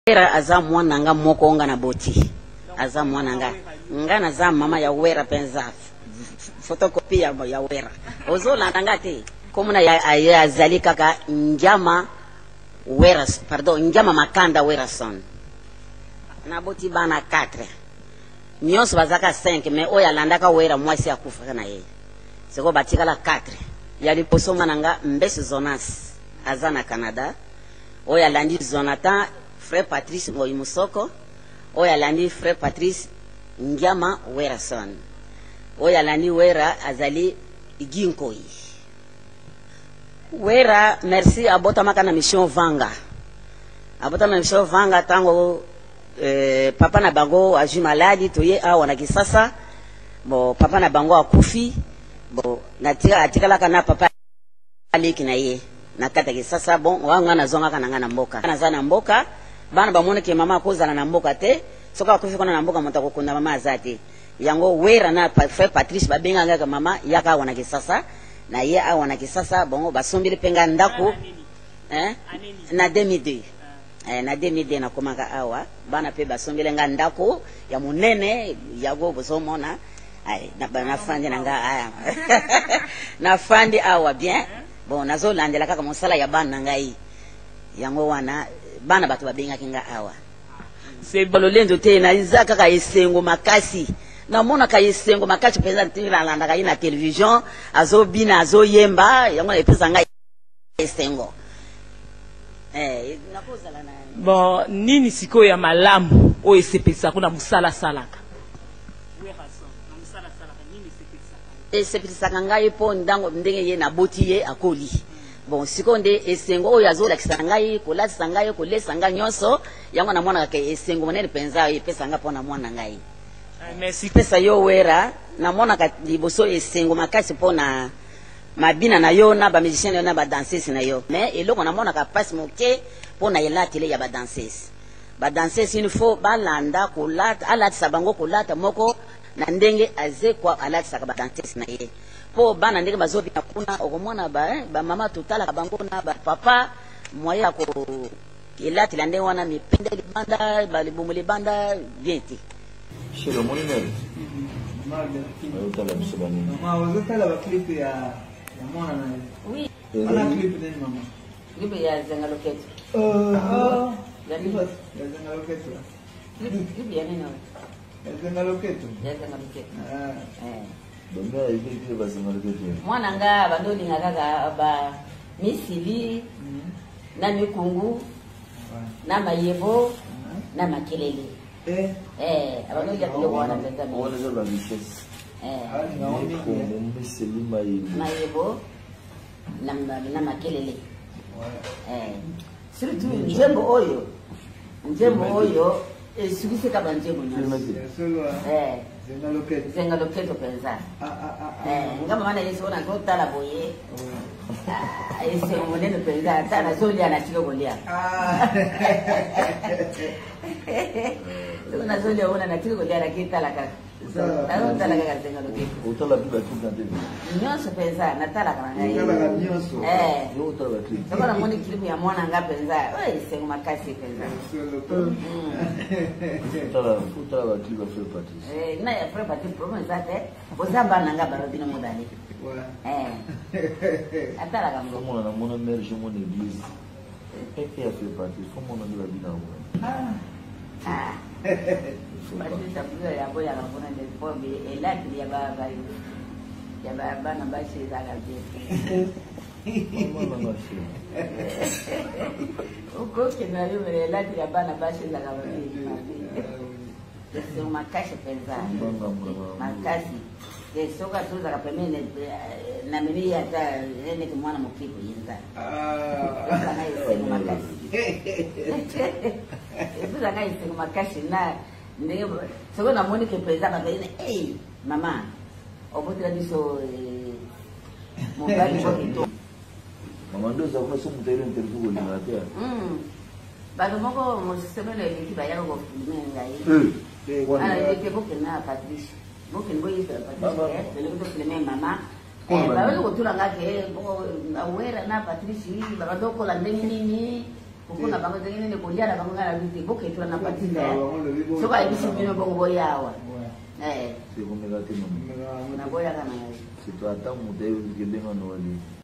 Wera aza mwana nga moko nga na boti. Aza mwana nga na za mama ya Wera penza. Photocopy ya Wera. Ozolanda nga te. Komuna ya azali kaka Njama Wera, pardon, Njama Makanda Werason. Na boti bana 4. Nyonso bazaka 5 mais oya landaka Wera mwasi akufa na ye. Seko batika la 4. Ya liposo mwana nga Mbesi Zonas aza na Canada. Oya landi Zonathan Frère Patrice Ngoyimusoko. Oya landi Frère Patrice Njama Werason. Oya landi Wera azali Ginkoi. Wera merci abota makana mission Vanga. Abota na mission Vanga tango papa na bango aji maladi toye awa na Kisasa. Bo papa na bango akufi. Bo atikala kana papa aliki na ye. Na kata Kisasa bon wanga na zonga kana ngana mboka. Kana zana mboka bana bamone ke mama kozala na mboka te. Soka akufi kona na mboka motako kunda mama azate. Yango Wera na Frère Patrice babenga ngaka mama yaka wana Kisasa. Na ye awa na Kisasa bongo basombile penga ndako na 2002 na 2002 na komaka awa bana pe basombile nga ndako ya munene yago bozomona ai na fandi na nga aya na fandi awa bien bon nazo landela kaka mosala ya bana ngai yango wana bana batu babenga kinga awa se bololendo te na izaka ka esengo makasi na mona ka yesengo makati peza ntira landa ka ina television azo bina azo yemba yango epeza nga yesengo nakozala na bon nini siko ya malamu o esepesa kuna musala salaka esepesa ngai po ndango ndenge ye na boti ye akoli bon siko nde esengo o yazo la kisangai ko la sangai ko le sanga nyonso yango na mona ka esengo monene penza epesa nga pona mwana ngai. Merci pesa yo Wera na mona ka liboso esengo makasi pona mabina na yo na ba musicien na ba danseuse na yo mais eloko na mona ka passe moke pona yela tele ya ba danseuse il faut balanda kolata alati sabango kolata moko na ndenge aze kwa alati saka ba danseuse na ye po bana ndenge bazobi na kuna okomona ba mama totala ka bango na ba papa moya ko elati la ndenge wana mipende libanda ba libumuli banda bien te. Chez le monument. Maman, vous êtes à la clip ya mwana na. Oui. Ala clip de maman. Clip ya Zenga Loketo. Ya Zenga Loketo. Clip ya nini? Ya Zenga Loketo. Ya Zenga Loketo. Bonga hivi kwa Zenga Loketo. Mwana nga bandoli ngaka ba misili na mikungu na mayebo na makelele. Abandoli ya kile wana pesa mimi. Wana za richesse. Mayebo na makelele. Surtout njembo oyo esugise kaba njembo nyonso. Zenga Loketo penza. Ngama mana yeso na kotala boye. Ese monene penza tana zoli anachika golia. Tuna zoli ona na tiko golia rakitala kaka. Tala kaka Zenga Loketo. Utala biba tuka ndeni. Nyonso penza na tala kaka ngai. Utala nyonso. Utala clip. Kama moni clip ya mwana nga penza. Oi sengo makasi penza. Utala clip ya Frère Patrice. Na ya Frère Patrice promo zate. Bozamba nanga barobina modali. Atala kama Comment on a mon mère je mon église. Et qui a fait Patrice comment on a de la vie dans Patrice apuyo ya boya na kuna de pombe elati ya baba ya baba na bashi za gaje. Uko kina yo elati ya bana bashi za gaje. C'est uma caixa pesada. Makasi. Soka tu za kapemene na mimi hata ene kimwana mkipo yinza. Sana hiyo makasi. Ebuza ngai sema makasi na ndio soko na moni ke pesada baina mama obotra biso mobali ko kito. Mama ndo za kuna sumu tayari interview kwa linatea. Bado moko msemele kiba yako kwa filme ngai. Ana yeke boke na Patrice. Boke ngoyi Patrice. Bele ko filme mama. Bado ko tulanga ke Wera na Patrice bado ko la ndeni nini kokona bango tengene ne kolia na bango ngala biti boke tu na patita so ba ibisi bino bongo boyawa c'est comme la tino na boya kana c'est toi attends mon Dieu que bien on